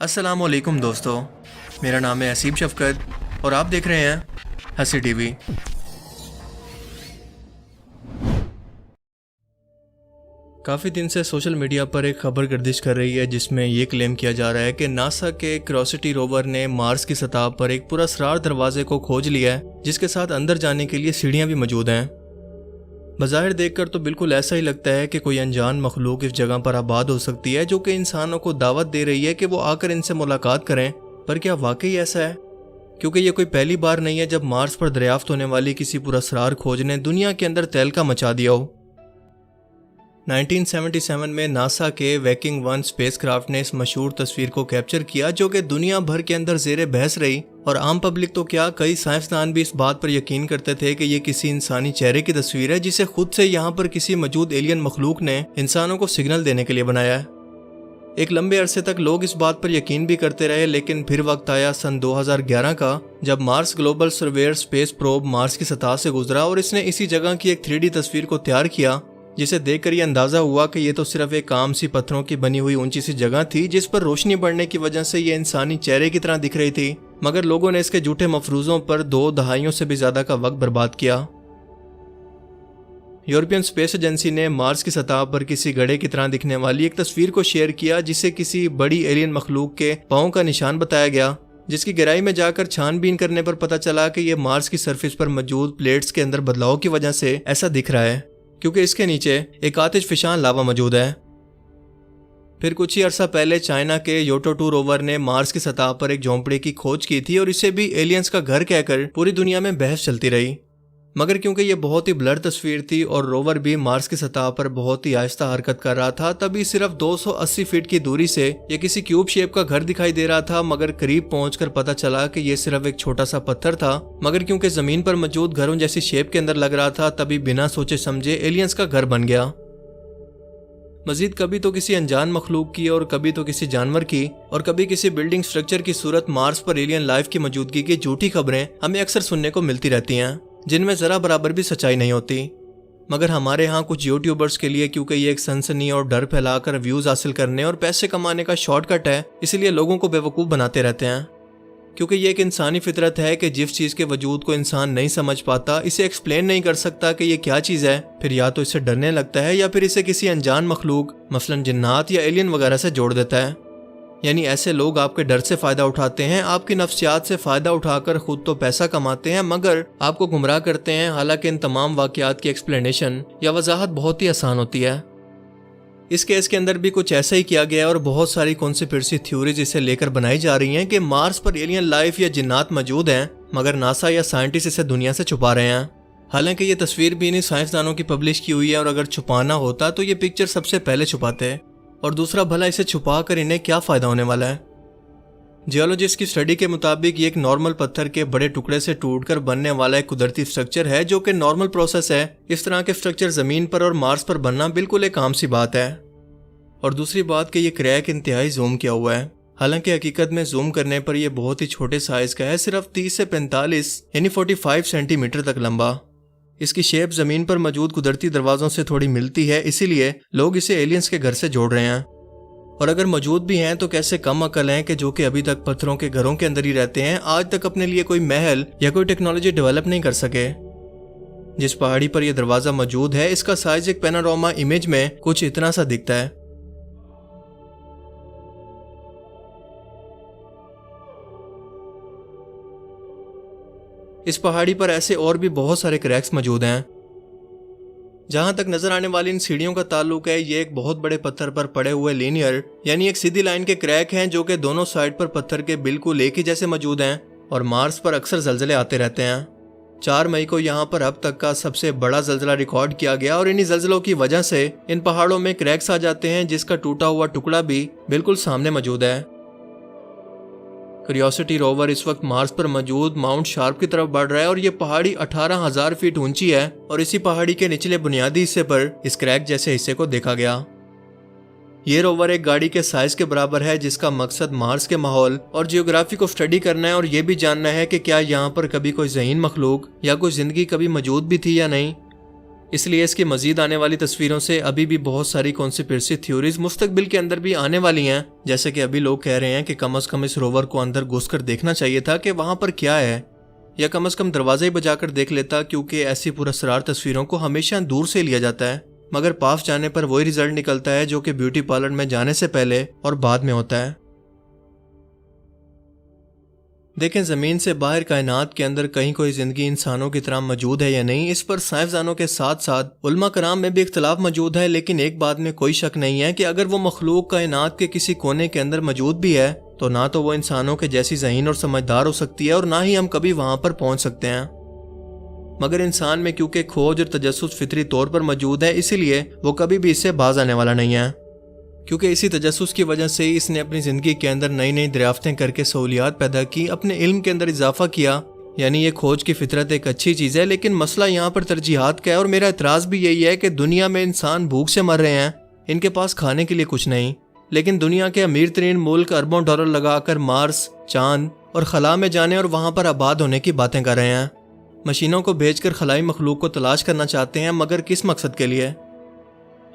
अस्सलाम वालेकुम दोस्तों, मेरा नाम है असीम शफकत और आप देख रहे हैं हंसी टीवी। काफ़ी दिन से सोशल मीडिया पर एक खबर गर्दिश कर रही है जिसमें ये क्लेम किया जा रहा है कि नासा के क्यूरियोसिटी रोवर ने मार्स की सतह पर एक पुरअसरार दरवाजे को खोज लिया है जिसके साथ अंदर जाने के लिए सीढ़ियां भी मौजूद हैं। बज़ाहिर देखकर तो बिल्कुल ऐसा ही लगता है कि कोई अनजान मखलूक इस जगह पर आबाद हो सकती है जो कि इंसानों को दावत दे रही है कि वो आकर इनसे मुलाकात करें। पर क्या वाकई ऐसा है? क्योंकि ये कोई पहली बार नहीं है जब मार्स पर दरियाफ्त होने वाली किसी पुरअसरार खोज ने दुनिया के अंदर तहलका मचा दिया हो। 1977 में नासा के वैकिंग 1 स्पेसक्राफ्ट ने इस मशहूर तस्वीर को कैप्चर किया जो कि दुनिया भर के अंदर ज़ेरे बहस रही, और आम पब्लिक तो क्या, कई साइंसदान भी इस बात पर यकीन करते थे कि ये किसी इंसानी चेहरे की तस्वीर है जिसे खुद से यहाँ पर किसी मौजूद एलियन मखलूक ने इंसानों को सिग्नल देने के लिए बनाया है। एक लंबे अरसे तक लोग इस बात पर यकीन भी करते रहे, लेकिन फिर वक्त आया सन 2011 का, जब Mars global surveyor space probe Mars की सतह से गुजरा और इसने इसी जगह की एक 3D तस्वीर को तैयार किया, जिसे देखकर ये अंदाजा हुआ कि ये तो सिर्फ एक आम सी पत्थरों की बनी हुई ऊंची सी जगह थी जिस पर रोशनी पड़ने की वजह से ये इंसानी चेहरे की तरह दिख रही थी। मगर लोगों ने इसके झूठे मफरूजों पर 2 दहाइयों से भी ज्यादा का वक्त बर्बाद किया। यूरोपियन स्पेस एजेंसी ने मार्स की सतह पर किसी गड्ढे की तरह दिखने वाली एक तस्वीर को शेयर किया जिसे किसी बड़ी एलियन मखलूक के पांव का निशान बताया गया, जिसकी गहराई में जाकर छानबीन करने पर पता चला कि यह मार्स की सरफेस पर मौजूद प्लेट्स के अंदर बदलाव की वजह से ऐसा दिख रहा है, क्योंकि इसके नीचे एक आतिश फिशान लावा मौजूद है। फिर कुछ ही अरसा पहले चाइना के योटो 2 रोवर ने मार्स की सतह पर एक झोंपड़े की खोज की थी और इसे भी एलियंस का घर कहकर पूरी दुनिया में बहस चलती रही। मगर क्योंकि ये बहुत ही ब्लर तस्वीर थी और रोवर भी मार्स की सतह पर बहुत ही आहिस्ता हरकत कर रहा था, तभी सिर्फ 280 फीट की दूरी से ये किसी क्यूब शेप का घर दिखाई दे रहा था। मगर करीब पहुंचकर पता चला कि ये सिर्फ एक छोटा सा पत्थर था। मगर क्योंकि जमीन पर मौजूद घरों जैसी शेप के अंदर लग रहा था, तभी बिना सोचे समझे एलियंस का घर बन गया। मजीद कभी तो किसी अनजान मखलूक की और कभी तो किसी जानवर की और कभी किसी बिल्डिंग स्ट्रक्चर की सूरत मार्स पर एलियन लाइफ की मौजूदगी की झूठी खबरें हमें अक्सर सुनने को मिलती रहती हैं, जिनमें जरा बराबर भी सच्चाई नहीं होती। मगर हमारे यहाँ कुछ यूट्यूबर्स के लिए, क्योंकि ये एक सनसनी और डर फैलाकर व्यूज हासिल करने और पैसे कमाने का शॉर्टकट है, इसलिए लोगों को बेवकूफ़ बनाते रहते हैं। क्योंकि ये एक इंसानी फितरत है कि जिस चीज़ के वजूद को इंसान नहीं समझ पाता, इसे एक्सप्लेन नहीं कर सकता कि ये क्या चीज़ है, फिर या तो इससे डरने लगता है या फिर इसे किसी अनजान मखलूक मसलन जिन्नात या एलियन वगैरह से जोड़ देता है। यानी ऐसे लोग आपके डर से फ़ायदा उठाते हैं, आपकी नफ्सियात से फ़ायदा उठाकर खुद तो पैसा कमाते हैं मगर आपको गुमराह करते हैं। हालांकि इन तमाम वाक़यात की एक्सप्लेनेशन या वजाहत बहुत ही आसान होती है। इस केस के अंदर भी कुछ ऐसा ही किया गया है और बहुत सारी कॉन्स्पिरेसी थ्योरीज इसे लेकर बनाई जा रही हैं कि मार्स पर एलियन लाइफ या जिन्नात मौजूद हैं, मगर नासा या साइंटिस्ट इसे दुनिया से छुपा रहे हैं। हालांकि ये तस्वीर भी इन्हीं साइंसदानों की पब्लिश की हुई है और अगर छुपाना होता तो ये पिक्चर सबसे पहले छुपाते, और दूसरा भला इसे छुपा कर इन्हें क्या फ़ायदा होने वाला है। जियोलॉजिस्ट की स्टडी के मुताबिक ये एक नॉर्मल पत्थर के बड़े टुकड़े से टूटकर बनने वाला एक कुदरती स्ट्रक्चर है जो कि नॉर्मल प्रोसेस है। इस तरह के स्ट्रक्चर ज़मीन पर और मार्स पर बनना बिल्कुल एक आम सी बात है। और दूसरी बात कि ये क्रैक इंतहाई जूम किया हुआ है। हालांकि हकीकत में जूम करने पर यह बहुत ही छोटे साइज का है, सिर्फ 30 से 45 यानी 45 सेंटीमीटर तक लंबा। इसकी शेप जमीन पर मौजूद कुदरती दरवाजों से थोड़ी मिलती है, इसीलिए लोग इसे एलियंस के घर से जोड़ रहे हैं। और अगर मौजूद भी हैं तो कैसे कम अकल हैं कि जो कि अभी तक पत्थरों के घरों के अंदर ही रहते हैं, आज तक अपने लिए कोई महल या कोई टेक्नोलॉजी डेवलप नहीं कर सके। जिस पहाड़ी पर यह दरवाजा मौजूद है, इसका साइज एक पैनोरामा इमेज में कुछ इतना सा दिखता है। इस पहाड़ी पर ऐसे और भी बहुत सारे क्रैक्स मौजूद हैं। जहां तक नजर आने वाली इन सीढ़ियों का ताल्लुक है, ये एक बहुत बड़े पत्थर पर पड़े हुए लीनियर यानी एक सीधी लाइन के क्रैक हैं जो कि दोनों साइड पर पत्थर के बिल्कुल एक ही जैसे मौजूद हैं। और मार्स पर अक्सर जलजले आते रहते हैं। 4 मई को यहाँ पर अब तक का सबसे बड़ा जलजला रिकॉर्ड किया गया और इन्हीं जलजलों की वजह से इन पहाड़ों में क्रैक्स आ जाते हैं, जिसका टूटा हुआ टुकड़ा भी बिल्कुल सामने मौजूद है। क्यूरियोसिटी रोवर इस वक्त मार्स पर मौजूद माउंट शार्प की तरफ बढ़ रहा है और ये पहाड़ी 18,000 फीट ऊंची है और इसी पहाड़ी के निचले बुनियादी हिस्से पर इस क्रैक जैसे हिस्से को देखा गया। ये रोवर एक गाड़ी के साइज के बराबर है, जिसका मकसद मार्स के माहौल और जियोग्राफी को स्टडी करना है और ये भी जानना है कि क्या यहाँ पर कभी कोई ज़हीन मखलूक या कोई जिंदगी कभी मौजूद भी थी या नहीं। اس لیے اس کی مزید آنے والی تصویروں سے ابھی بھی بہت ساری کانسپیرسی تھیوریز مستقبل کے اندر بھی آنے والی ہیں، جیسے کہ ابھی لوگ کہہ رہے ہیں کہ کم از کم اس روور کو اندر گھس کر دیکھنا چاہیے تھا کہ وہاں پر کیا ہے، یا کم از کم دروازہ ہی بجا کر دیکھ لیتا، کیونکہ ایسی پراسرار تصویروں کو ہمیشہ دور سے لیا جاتا ہے، مگر پاس جانے پر وہی رزلٹ نکلتا ہے جو کہ بیوٹی پارلر میں جانے سے پہلے اور بعد میں ہوتا ہے۔ دیکھیں، زمین سے باہر کائنات کے اندر کہیں کوئی زندگی انسانوں کی طرح موجود ہے یا نہیں، اس پر سائنسدانوں کے ساتھ ساتھ علماء کرام میں بھی اختلاف موجود ہے، لیکن ایک بات میں کوئی شک نہیں ہے کہ اگر وہ مخلوق کائنات کے کسی کونے کے اندر موجود بھی ہے تو نہ تو وہ انسانوں کے جیسی ذہین اور سمجھدار ہو سکتی ہے اور نہ ہی ہم کبھی وہاں پر پہنچ سکتے ہیں۔ مگر انسان میں کیونکہ کھوج اور تجسس فطری طور پر موجود ہے، اسی لیے وہ کبھی بھی اس سے باز آنے والا نہیں ہے، کیونکہ اسی تجسس کی وجہ سے ہی اس نے اپنی زندگی کے اندر نئی نئی دریافتیں کر کے سہولیات پیدا کی، اپنے علم کے اندر اضافہ کیا۔ یعنی یہ کھوج کی فطرت ایک اچھی چیز ہے، لیکن مسئلہ یہاں پر ترجیحات کا ہے، اور میرا اعتراض بھی یہی ہے کہ دنیا میں انسان بھوک سے مر رہے ہیں، ان کے پاس کھانے کے لیے کچھ نہیں، لیکن دنیا کے امیر ترین ملک اربوں ڈالر لگا کر مارس، چاند اور خلا میں جانے اور وہاں پر آباد ہونے کی باتیں کر رہے ہیں۔ مشینوں کو بھیج کر خلائی مخلوق کو تلاش کرنا چاہتے ہیں، مگر کس مقصد کے لیے؟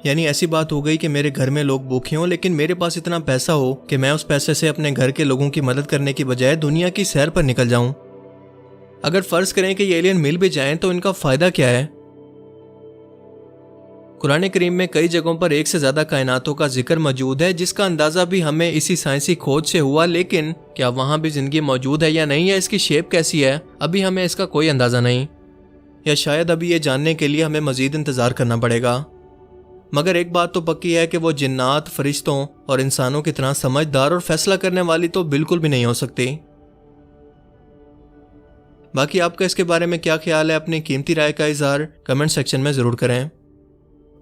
یعنی ایسی بات ہو گئی کہ میرے گھر میں لوگ بھوکے ہوں، لیکن میرے پاس اتنا پیسہ ہو کہ میں اس پیسے سے اپنے گھر کے لوگوں کی مدد کرنے کی بجائے دنیا کی سیر پر نکل جاؤں۔ اگر فرض کریں کہ یہ ایلین مل بھی جائیں تو ان کا فائدہ کیا ہے؟ قرآن کریم میں کئی جگہوں پر ایک سے زیادہ کائناتوں کا ذکر موجود ہے، جس کا اندازہ بھی ہمیں اسی سائنسی کھوج سے ہوا، لیکن کیا وہاں بھی زندگی موجود ہے یا نہیں، یا اس کی شیپ کیسی ہے، ابھی ہمیں اس کا کوئی اندازہ نہیں، یا شاید ابھی یہ جاننے کے لیے ہمیں مزید انتظار کرنا پڑے گا۔ مگر ایک بات تو پکی ہے کہ وہ جنات، فرشتوں اور انسانوں کی طرح سمجھدار اور فیصلہ کرنے والی تو بالکل بھی نہیں ہو سکتی۔ باقی آپ کا اس کے بارے میں کیا خیال ہے؟ اپنی قیمتی رائے کا اظہار کمنٹ سیکشن میں ضرور کریں۔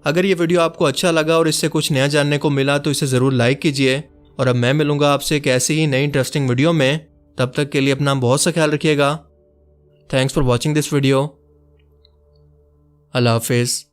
اگر یہ ویڈیو آپ کو اچھا لگا اور اس سے کچھ نیا جاننے کو ملا تو اسے ضرور لائک کیجئے، اور اب میں ملوں گا آپ سے ایک ایسی ہی نئی انٹرسٹنگ ویڈیو میں۔ تب تک کے لیے اپنا بہت سا خیال رکھیے گا۔ Thanks for watching this video. اللہ حافظ۔